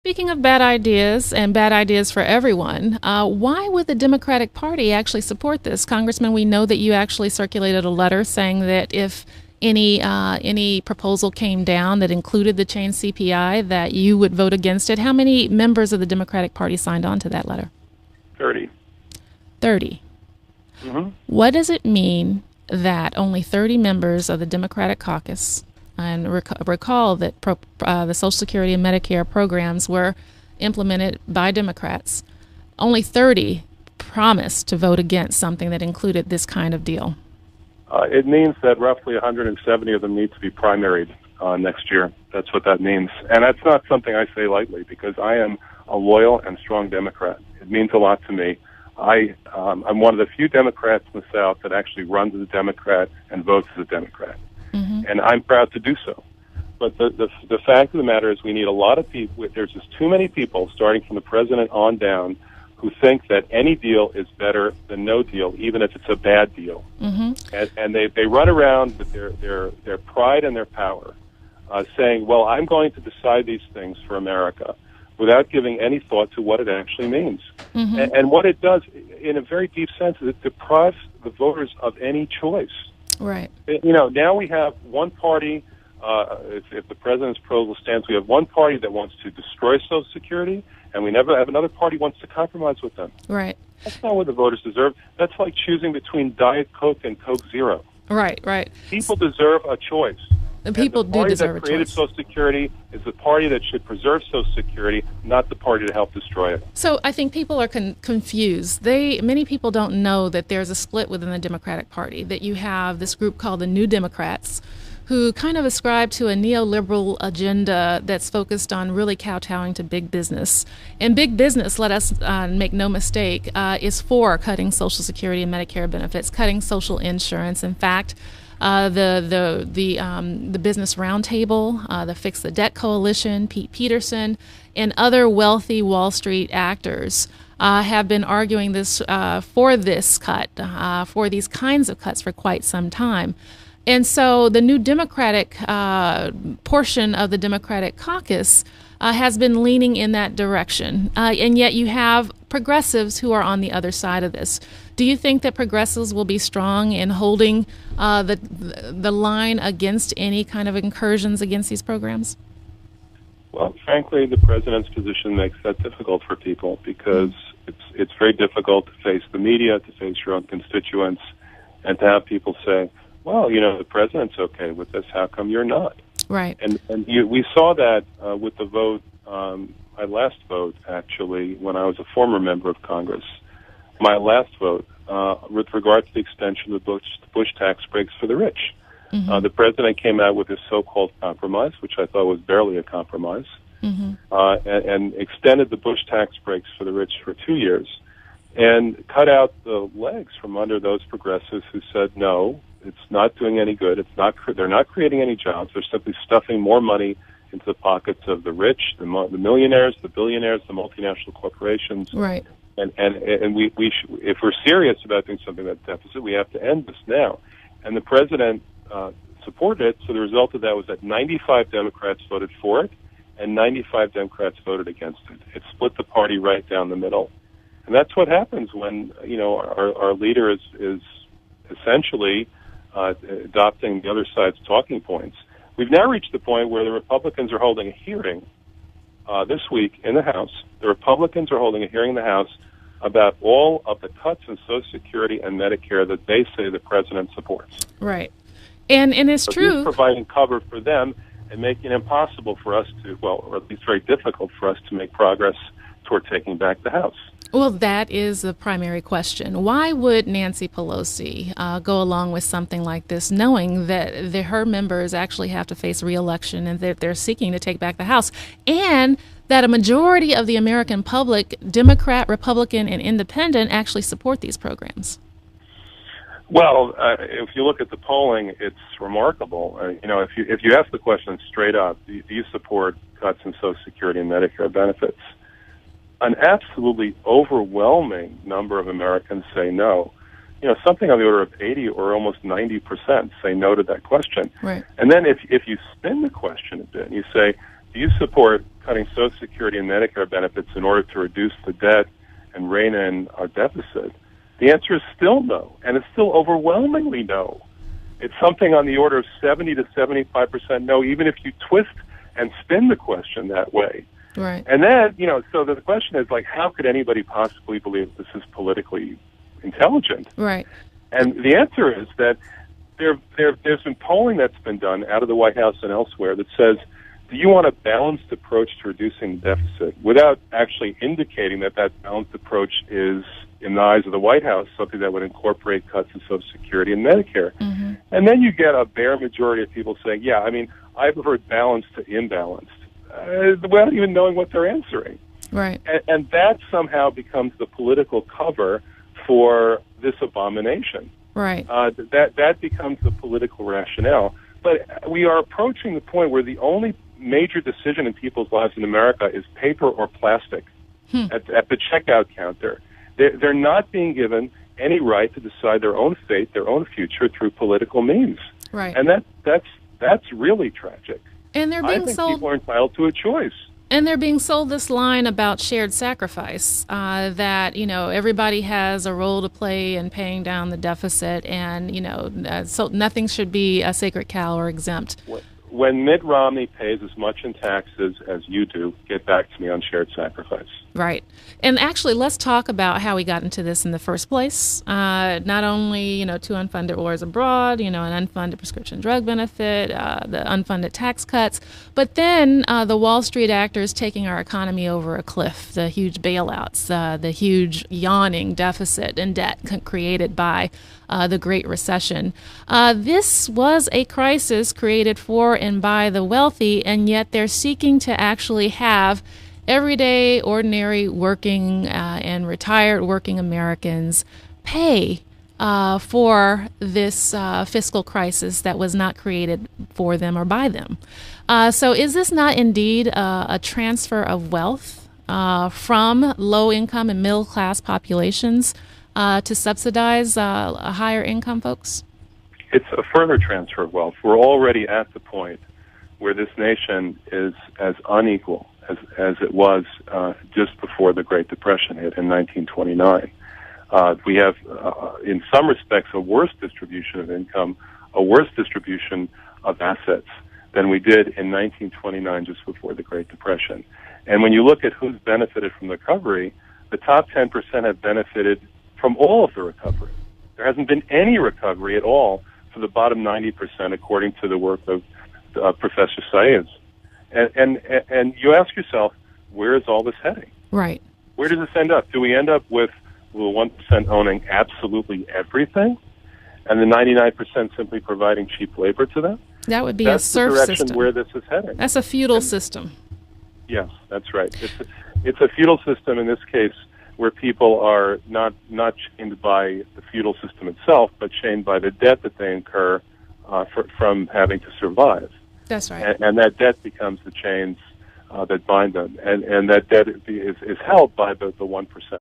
Speaking of bad ideas and bad ideas for everyone, why would the Democratic Party actually support this? Congressman, we know that you actually circulated a letter saying that if any proposal came down that included the change CPI, that you would vote against it. How many members of the Democratic Party signed on to that letter? 30. 30. Mm-hmm. What does it mean that only 30 members of the Democratic caucus, and recall that the Social Security and Medicare programs were implemented by Democrats, only 30 promised to vote against something that included this kind of deal? It means that roughly 170 of them need to be primaried next year. That's what that means. And that's not something I say lightly, because I am a loyal and strong Democrat. It means a lot to me. I'm one of the few Democrats in the South that actually runs as a Democrat and votes as a Democrat. Mm-hmm. And I'm proud to do so. But the fact of the matter is we need a lot of people. There's just too many people, starting from the president on down, who think that any deal is better than no deal, even if it's a bad deal. Mm-hmm. And they run around with their pride and their power, saying, well, I'm going to decide these things for America, without giving any thought to what it actually means. Mm-hmm. And what it does, in a very deep sense, is it deprives the voters of any choice. Right. Now we have one party, if the president's proposal stands, we have one party that wants to destroy Social Security, and we never have another party wants to compromise with them. Right. That's not what the voters deserve. That's like choosing between Diet Coke and Coke Zero. Right, right. People deserve a choice. The people do deserve a choice. The party that created Social Security is the party that should preserve Social Security, not the party to help destroy it. So I think people are confused. Many people don't know that there's a split within the Democratic Party, that you have this group called the New Democrats, who kind of ascribe to a neoliberal agenda that's focused on really kowtowing to big business. And big business, let us make no mistake, is for cutting Social Security and Medicare benefits, cutting social insurance. In fact, the Business Roundtable, the Fix the Debt Coalition, Pete Peterson, and other wealthy Wall Street actors have been arguing this for this cut, for these kinds of cuts for quite some time. And so the New Democratic portion of the Democratic caucus has been leaning in that direction. And yet you have progressives who are on the other side of this. Do you think that progressives will be strong in holding the line against any kind of incursions against these programs? Well, frankly, the president's position makes that difficult for people, because it's very difficult to face the media, to face your own constituents, and to have people say, well, the president's okay with this. How come you're not? Right. And we saw that with the vote, my last vote, actually, when I was a former member of Congress. My last vote with regard to the extension of the Bush tax breaks for the rich. Mm-hmm. The president came out with his so-called compromise, which I thought was barely a compromise, mm-hmm. and extended the Bush tax breaks for the rich for 2 years, and cut out the legs from under those progressives who said, no, it's not doing any good. They're not creating any jobs. They're simply stuffing more money into the pockets of the rich, the millionaires, the billionaires, the multinational corporations. Right. And we if we're serious about doing something about deficit, we have to end this now. And the president supported it. So the result of that was that 95 Democrats voted for it, and 95 Democrats voted against it. It split the party right down the middle. And that's what happens when our leader is essentially adopting the other side's talking points. We've now reached the point where the Republicans are holding a hearing this week in the House. The Republicans are holding a hearing in the House about all of the cuts in Social Security and Medicare that they say the president supports. Right. And it's so true. He's providing cover for them and making it impossible for us to, or at least very difficult for us to make progress toward taking back the House. Well, that is the primary question. Why would Nancy Pelosi go along with something like this, knowing that her members actually have to face re-election and that they're seeking to take back the House, and that a majority of the American public, Democrat, Republican, and Independent, actually support these programs? Well, if you look at the polling, it's remarkable. If you ask the question straight up, do you support cuts in Social Security and Medicare benefits? An absolutely overwhelming number of Americans say no. Something on the order of 80 or almost 90% say no to that question. Right. And then if you spin the question a bit and you say, do you support cutting Social Security and Medicare benefits in order to reduce the debt and rein in our deficit? The answer is still no, and it's still overwhelmingly no. It's something on the order of 70 to 75% no, even if you twist and spin the question that way. Right. And then, so the question is, like, how could anybody possibly believe this is politically intelligent? Right. And the answer is that there's been polling that's been done out of the White House and elsewhere that says, do you want a balanced approach to reducing the deficit, without actually indicating that that balanced approach is, in the eyes of the White House, something that would incorporate cuts in Social Security and Medicare. Mm-hmm. And then you get a bare majority of people saying, yeah, I preferred balanced to imbalanced, without even knowing what they're answering. Right. And that somehow becomes the political cover for this abomination. Right. That becomes the political rationale. But we are approaching the point where the only major decision in people's lives in America is paper or plastic at the checkout counter. They're not being given any right to decide their own fate, their own future through political means. Right. And that's really tragic. And they're being I think sold. people are entitled to a choice. And they're being sold this line about shared sacrifice, that, everybody has a role to play in paying down the deficit, and, so nothing should be a sacred cow or exempt. When Mitt Romney pays as much in taxes as you do, get back to me on shared sacrifice. Right. And actually, let's talk about how we got into this in the first place. Not only, two unfunded wars abroad, an unfunded prescription drug benefit, the unfunded tax cuts, but then the Wall Street actors taking our economy over a cliff, the huge bailouts, the huge yawning deficit and debt created by the Great Recession. This was a crisis created for and by the wealthy, and yet they're seeking to actually have everyday, ordinary, working and retired working Americans pay for this fiscal crisis that was not created for them or by them. So is this not indeed a transfer of wealth from low-income and middle-class populations to subsidize higher income folks? It's a further transfer of wealth. We're already at the point where this nation is as unequal as it was just before the Great Depression hit in 1929. We have, in some respects, a worse distribution of income, a worse distribution of assets than we did in 1929, just before the Great Depression. And when you look at who's benefited from the recovery, the top 10% have benefited from all of the recovery. There hasn't been any recovery at all for the bottom 90%, according to the work of Professor Saez. And you ask yourself, where is all this heading? Right. Where does this end up? Do we end up with the 1% owning absolutely everything, and the 99% simply providing cheap labor to them? That would be That's a serf the direction system. where this is heading. That's a feudal system. Yes, that's right. It's a feudal system in this case, where people are not chained by the feudal system itself, but chained by the debt that they incur from having to survive. That's right. And that debt becomes the chains that bind them. And that debt is held by the 1%.